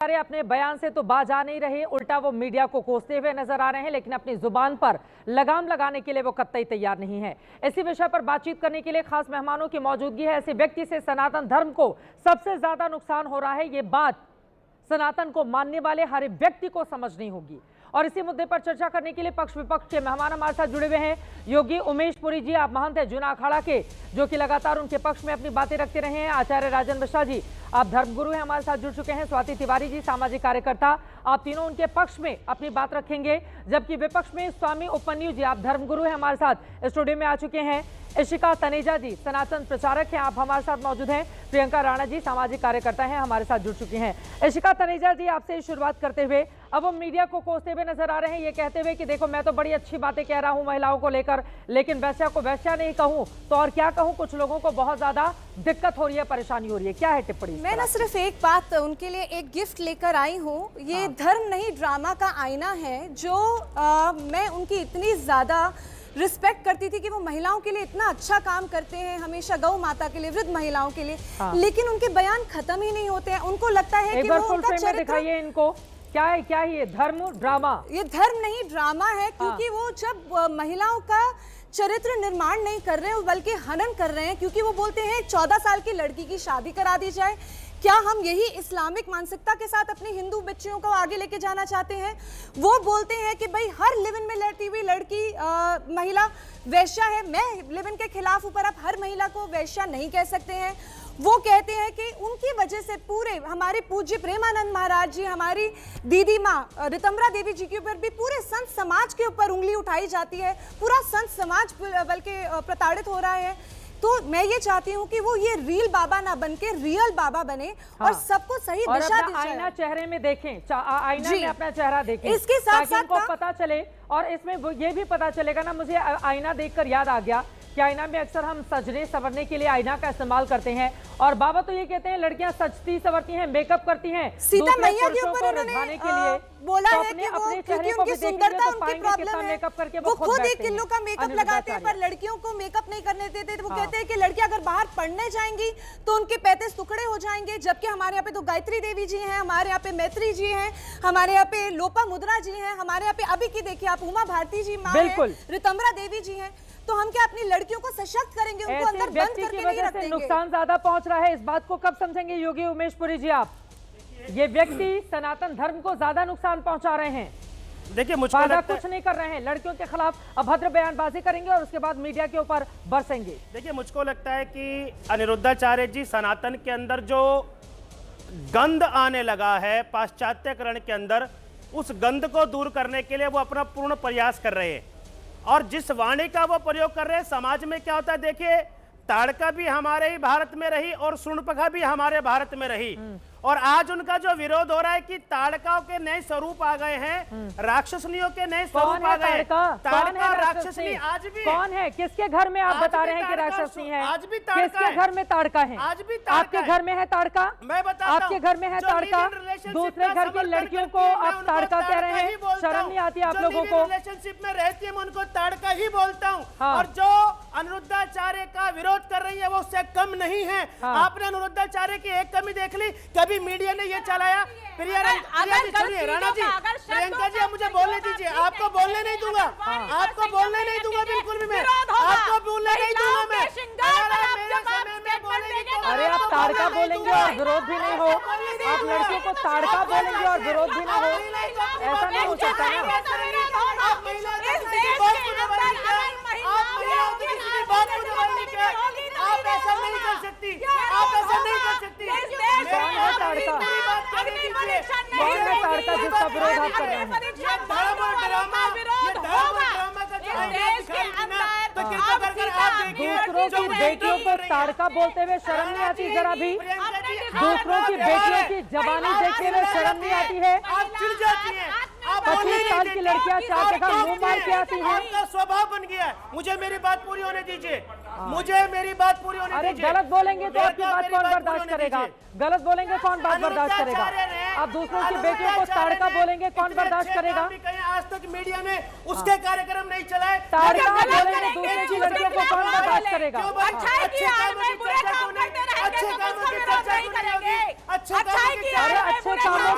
अपने बयान से तो बाज आ नहीं रहे, उल्टा वो मीडिया को कोसते हुए नजर आ रहे हैं, लेकिन अपनी जुबान पर लगाम लगाने के लिए वो कतई तैयार नहीं है। इसी विषय पर बातचीत करने के लिए खास मेहमानों की मौजूदगी है। ऐसे व्यक्ति से सनातन धर्म को सबसे ज्यादा नुकसान हो रहा है, ये बात सनातन को मानने वाले हर व्यक्ति को समझनी होगी। और इसी मुद्दे पर चर्चा करने के लिए पक्ष विपक्ष के मेहमान हमारे साथ जुड़े हुए हैं। योगी उमेश पुरी जी, आप महंत हैं जूना अखाड़ा के, जो कि लगातार उनके पक्ष में अपनी बातें रखते रहे हैं। आचार्य राजन मिश्रा जी, आप धर्मगुरु हैं, हमारे साथ जुड़ चुके हैं। स्वाति तिवारी जी, सामाजिक कार्यकर्ता, आप तीनों उनके पक्ष में अपनी बात रखेंगे। जबकि विपक्ष में स्वामी उपमन्यु जी, आप धर्मगुरु हैं, हमारे साथ स्टूडियो में आ चुके हैं। इशिका तनेजा जी, सनातन प्रचारक हैं, आप हमारे साथ मौजूद हैं। प्रियंका राणा जी, सामाजिक कार्यकर्ता हैं, हमारे साथ जुड़ चुकी हैं। इशिका तनेजा जी, आपसे शुरुआत करते हुए, अब वो मीडिया को कोसते हुए नजर आ रहे हैं, ये कहते हुए कि देखो मैं तो बड़ी अच्छी बातें कह रहा हूं महिलाओं को लेकर, लेकिन वैश्या को वैश्या नहीं कहूं तो और क्या कहूं। कुछ लोगों को बहुत ज्यादा दिक्कत हो रही है, परेशानी हो रही है, क्या है टिप्पणी? मैं ना सिर्फ एक बात उनके लिए एक गिफ्ट लेकर आई हूँ। ये धर्म नहीं ड्रामा का आईना है, जो मैं उनकी इतनी ज्यादा रिस्पेक्ट करती थी कि वो महिलाओं के लिए इतना अच्छा काम करते हैं, हमेशा गौ माता के लिए, वृद्ध महिलाओं के लिए, लेकिन उनके बयान खत्म ही नहीं होते हैं। उनको लगता है कि वो उनका चरित्र, दिखाइए इनको, क्या है ये धर्म ड्रामा? ये धर्म नहीं ड्रामा है, क्योंकि वो जब महिलाओं का चरित्र निर्माण नहीं कर रहे हैं बल्कि हनन कर रहे हैं। क्योंकि वो बोलते हैं 14 साल की लड़की की शादी करा दी जाए। क्या हम यही इस्लामिक मानसिकता के साथ अपनी हिंदू बच्चियों को आगे लेके जाना चाहते हैं? वो बोलते हैं कि भाई हर लिव इन में रहती हुई लड़की महिला वैश्या है। मैं लिव इन के खिलाफ हूं, पर आप हर महिला को वैश्या नहीं कह सकते हैं। वो कहते हैं कि उनकी वजह से पूरे हमारे पूज्य प्रेमानंद महाराज जी, हमारी दीदी माँ रितंबरा देवी जी के ऊपर भी पूरे संत समाज के ऊपर उंगली उठाई जाती है। पूरा संत समाज बल्कि प्रताड़ित हो रहा है। तो मैं ये चाहती हूँ कि वो ये रील बाबा ना बन के रियल बाबा बने और सबको सही दिशा दी जाए। आईना चेहरे में देखें, आईना में अपना चेहरा देखें, इसके साथ साथ को पता चले। और इसमें ये भी पता चलेगा ना, मुझे आईना देखकर याद आ गया कि आईना में अक्सर हम सजने संवरने के लिए आईना का इस्तेमाल करते हैं, और बाबा तो ये कहते हैं लड़कियां सजती संवरती हैं, मेकअप करती हैं। सीता मैया के ऊपर उन्होंने के लिए बोला है कि वो क्योंकि उनकी सुंदरता उनकी प्रॉब्लम है, वो खुद 1 किलो का मेकअप लगाते हैं पर लड़कियों को मेकअप नहीं करने देते। वो कहते हैं कि लड़कियां अगर बाहर पढ़ने जाएंगी तो उनके 35 टुकड़े हो जाएंगे। जबकि हमारे यहाँ पे तो गायत्री देवी जी हैं, हमारे यहाँ पे मैत्री जी हैं, हमारे यहाँ पे लोपा मुद्रा जी हैं, हमारे यहाँ पे अभी की देखिए आप उमा भारती जी माँ हैं, रितंबरा देवी जी हैं। तो हम क्या अपनी लड़कियों को सशक्त करेंगे? उनको अंदर बंद करके नहीं रखेंगे। नुकसान ज्यादा पहुंच रहा है, इस बात को कब समझेंगे योगी उमेश पुरी जी आप? ये व्यक्ति सनातन धर्म को ज्यादा नुकसान पहुंचा रहे हैं। देखिए मुझको लगता कुछ नहीं कर रहे हैं, लड़कियों के खिलाफ अभद्र बयानबाजी करेंगे और उसके बाद मीडिया के ऊपर बरसेंगे। देखिए मुझको लगता है कि अनिरुद्धाचार्य जी सनातन के अंदर जो गंध आने लगा है पाश्चात्यकरण के अंदर, उस गंध को दूर करने के लिए वो अपना पूर्ण प्रयास कर रहे हैं। और जिस वाणी का वो प्रयोग कर रहे हैं, समाज में क्या होता है देखिए, ताड़का भी हमारे ही भारत में रही और शूर्पणखा भी हमारे भारत में रही। और आज उनका जो विरोध हो रहा है कि ताड़काओं के नए स्वरूप आ गए हैं, राक्षसनियों के नए स्वरूप आ गए। ताड़का राक्षसनी आज भी कौन है? किसके घर में आप बता रहे हैं कि राक्षसनी है? आज भी किसके घर में ताड़का है? आज भी आपके घर में है ताड़का? मैं बताता हूं, आपके घर में है ताड़का? दूसरे घर की लड़कियों को आप ताड़का कह रहे हैं, शर्म नहीं आती आप लोगों को? रिलेशनशिप में रहती है मैं उनको ताड़का ही बोलता हूँ। और जो अनिरुद्धाचार्य का विरोध कर रही है वो उससे कम नहीं है। आपने अनिरुद्धाचार्य की एक कमी देख ली? कभी मीडिया ने ये चलाया? प्रियंका जी छोड़िए, राणा जी, प्रियंका जी आप मुझे बोलने दीजिए। आपको बोलने नहीं दूंगा, आपको बोलने नहीं दूंगा, बिल्कुल भी मैं आपको बोलने नहीं दूंगा। मैं अरे आप ताड़का बोलेंगे और विरोध भी नहीं हो, आप लड़कियों को ताड़का बोलेंगे और विरोध भी ना हो, ऐसा नहीं हो सकता ना। आप ऐसा नहीं कर सकती, आप ऐसा नहीं कर सकती। कौन है ताड़का? कौन है ताड़का जिसका विरोध आप कर रहे हैं? दूसरों की बेटियों को ताड़का बोलते हुए शर्म नहीं आती? जरा भी दूसरों की बेटियों की जवानी देखते हुए शर्म नहीं आती है? आप चिढ़ जाती हैं। 25 साल की लड़कियां 4 जगह मुंह मार के आती हैं। आपका स्वभाव बन गया है। मुझे मेरी बात पूरी होने दीजिए, मुझे मेरी बात पूरी होने दीजिए। अरगलत बोलेंगे तो आपकी बात कौन बर्दाश्त करेगा? गलत बोलेंगे कौन बात बर्दाश्त करेगा? आप दूसरों की बेटियों को ताड़का बोलेंगे कौन बर्दाश्त करेगा? आज तक मीडिया ने उसके कार्यक्रम नहीं चलाए। ताड़का बोलेंगे दूसरे की लड़कियों को कौन बर्दाश्त करेगा? अच्छा है कि आज मैं बुरे काम करते रहे अच्छे कामों की चर्चा नहीं करेंगे। अच्छे अच्छाई की अरे अच्छे कामों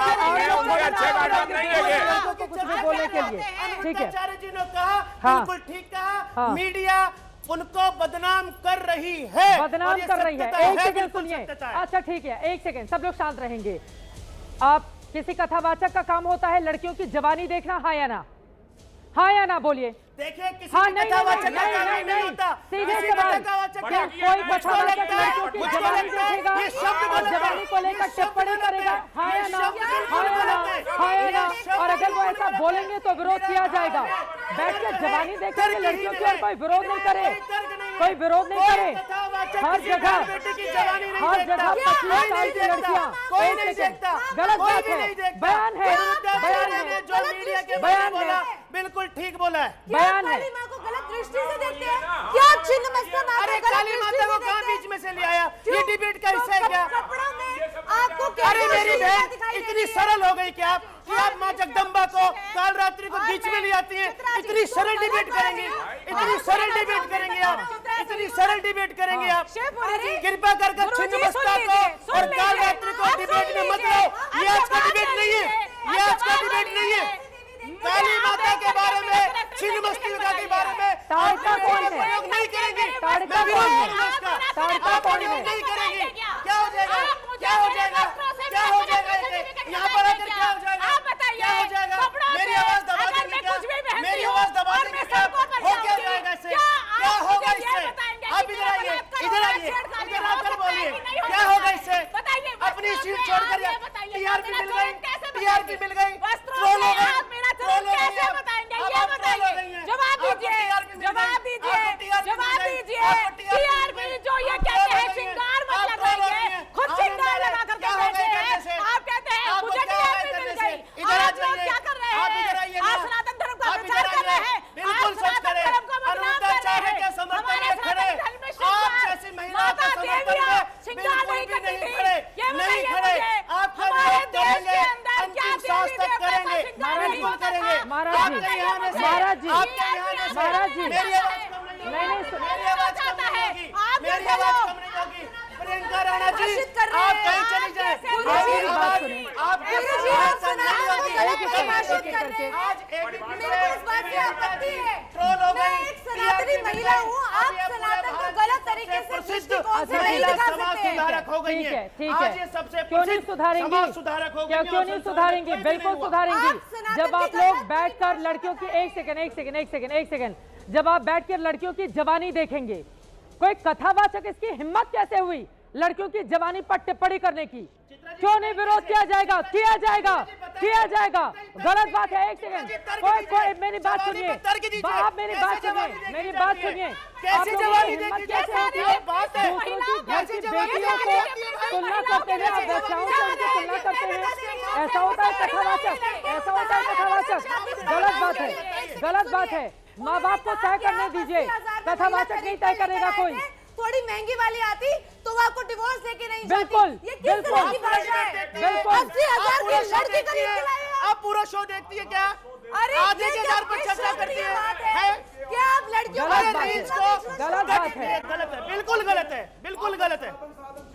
की अच्छे बात नहीं है ये। कुछ भी बोलने के लिए ठीक है। आचार्य जी ने कहा, हाँ। बिल्कुल ठीक कहा, हाँ। मीडिया उनको बदनाम कर रही है, बदनाम और ये कर रही है। सत्यता एक सेकंड बिल्कुल सुनिए। सत्यता है। अच्छा ठीक है, एक सेकंड, सब लोग शांत रहेंगे। आप किसी कथावाचक का काम होता है लड़कियों की जवानी देखना, हाँ या ना? हाँ या ना बोलिए। देखिए किसी हाँ, की नहीं, कथावाचक नहीं, का काम नहीं, नहीं होता। सीधे किसी सवाल। कथावाचक का- क्या कोई मुझको कथावाचक लगता है- लड़कियों की मुझको जवानी लगता है देखेगा ये शब्द और गलत है। जवानी को लेकर ये शब्द टिप्पणी गलत है। करेगा, हाँ या ये ना? शब्द बिल्कुल हाँ या ना? गलत है। हाँ या ना? ये शब्द और अगर वो बिल्कुल ऐसा गलत है। बोलेंगे तो विरोध किया जाएगा। बैठ के जवानी देखेंगे लड़कियों की और कोई विरोध नहीं करे, कोई विरोध नहीं करे। हर जगह हर जगह 25 साल की लड़कियां, कोई एक नहीं सेकंड, देखता, गलत कोई बात भी है, नहीं देखता। बयान है, बयान है, जो मीडिया के बयान बयान बोला है। बिल्कुल ठीक बोला है। बयान है। काली माँ को गलत दृष्टि से देखते हैं क्या? चिन्ह मस्ता माँ अरे को गलत काली दृष्टि माता को से कहाँ देखते हैं? बीच में से ले आया? ये क्यों? डिबेट का हिस्सा है क्या? कपड़ों में आपको क्या अरे मेरी अश्लीलता बहन दिखाई दे इतनी रही है? सरल हो गई क्या आप कि आप माँ जगदम्बा को काल रात्रि को बीच में ले आती हैं? इतनी सरल डिबेट करेंगे, इतनी सरल डिबेट करेंगे आप, इतनी सरल डिबेट करेंगे आप। अरे, कृपा कर गुरुजी, छिन्न मस्ता सुन को लीजिए, सुन और काल लीजिए। रात्रि को आप डिबेट सुन में मत लीजिए। लो। ये आज का आप डिबेट नहीं है, जवाब ये आज का दीजिए। डिबेट नहीं है। काली माता के बारे में, छिन्न मस्तिका के बारे में ताड़का कौन है? प्रयोग नहीं करेंगे। ताड़का मैं विरोध कौन है? करूंगा इसका। ताड़का आप कौन प्रयोग है? नहीं करेंगे। क्या हो जाएगा? क्या हो जाएगा? क्या हो जाएगा? यहाँ पर आकर क्या हो जाएगा? क्या हो जाएगा? मेरी आवाज दबा देंगे क्या? मेरी आवाज दबा देंगे क्या? हो क्या जाएगा इससे? क्या होगा इससे? आप इधर आइए, इधर आइए, इधर आकर बोलिए, क्या होगा इससे? अपनी सीट छोड़कर टीआरपी मिल गई, टीआरपी मिल गई, ट्रोल हो गई, ट्रोल हो गई आप। अब आप ट्रोल हो गई हैं। जवाब आपको दीजिए, TRP मिल जवाब गई, दीजिए, आपको TRP मिल जवाब गई, दीजिए। आपको TRP मिल TRP गई। जो ये आप कहते ट्रोल हैं हो गई हैं, श्रृंगार मत आप ट्रोल हो लगाइए, गई हैं। खुद आप श्रृंगार अंदर लगा कर क्या हो गई बैठे करने से? हैं। आप कहते हैं आपको मुझे क्या हो TRP गई मिल करने से? गई। इधर आ आप लोग जाइए। क्या कर रहे आप हैं? इधर आइए आप ना। सनातन धर्म का आप प्रचार इधर कर रहे आइए। हैं। बिल्कुल आप सच सनातन करें। धर्म का बदनाम अनुरुद्धाचार्य कर रहे के हैं। समर्थन हमारे में खड़े। सनातन धर्म में आप श्रृंगार, जैसी महिलाओं के माता समर्थन देवियाँ में श्रृंगार बिल्कुल नहीं भी करती नहीं थी। खड़े, ये नहीं बताइए खड़े। मुझे, आपका हमारे विरोध देश करेंगे, के अंदर क्या अंतिम सांस देवी तक देवता का करेंगे, श्रृंगार नहीं बिल्कुल होता करेंगे। था? महाराज जी, आपके यहाँ में से- महाराज जी, आपके यहाँ में से- महाराज जी, मेरी आवाज कम नहीं नहीं, नहीं, होगी, मेरी आवाज कम चाहता नहीं है। होगी, आप मेरी जैसे आवाज लोग कम नहीं होगी। प्रियंका राणा जी, भाषित कर रहे आप हैं। कहीं चली आप जाए, जैसे आपकी लोग- आवाज सुनिए। आपकी गुरुजी, आवाज आप कम नहीं सनातन होगी। को गलत एक-एक भाषित करके, कर रहे हैं। आज मेरे को इस बात से आपत्ति है। ट्रोल हो मैं गई, एक सनातनी TRP महिला हूँ, आप अब ये पूरे सनातन को भारत गलत की तरीके से प्रसिद्ध दृष्टिकोण से नहीं महिला दिखा समाज सकते हैं। सुधारक हो गई ठीक है, हैं। ठीक आज है। ये सबसे क्यों नहीं प्रसिद्ध सुधारेंगी? समाज सुधारक हो गई हैं क्यों और नहीं संसद में सुधारेंगी? कोई भी नहीं बिल्कुल हुआ। सुधारेंगी। आप सनातन जब आप की लोग गलत बैठकर लड़कियों की एक सेकंड, जब आप बैठकर लड़कियों की जवानी देखेंगे, कोई कथावाचक इसकी हिम्मत कैसे हुई लड़कियों की जवानी पर टिप्पणी करने की? क्यों नहीं विरोध किया जाएगा? किया जाएगा, किया जाएगा। गलत बात है। एक सेकंड, कोई मेरी बात सुनिए, आप मेरी बात सुनिए, मेरी बात सुनिए। आप लोगों की हिम्मत कैसे होती है दूसरों की घर की बेटियों को तुलना करते हुए, आप बच्चाओं से उनकी तुलना करते हुए? ऐसा होता है कथावाचक, ऐसा होता है कथावाचक। गलत बात है, गलत बात है। माँ बाप को तय करने दीजिए, कथावाचक नहीं तय करेगा कोई। थोड़ी महंगी वाली आती तो वो आपको डिवोर्स देके नहीं जाती। बिल्कुल, ये किस तरह की भाषा है? बिल्कुल। 80,000 की लड़की खरीद के लाए हो। आप पूरा शो देखती है क्या? अरे आधे ये के क्या आधार पर चर्चा बेशर्मी करती है? बात है? क्या आप लड़कियों गलत को बात है, इतना गलत बात है। गलत है, बिल्कुल गलत है, बिल्कुल गलत है।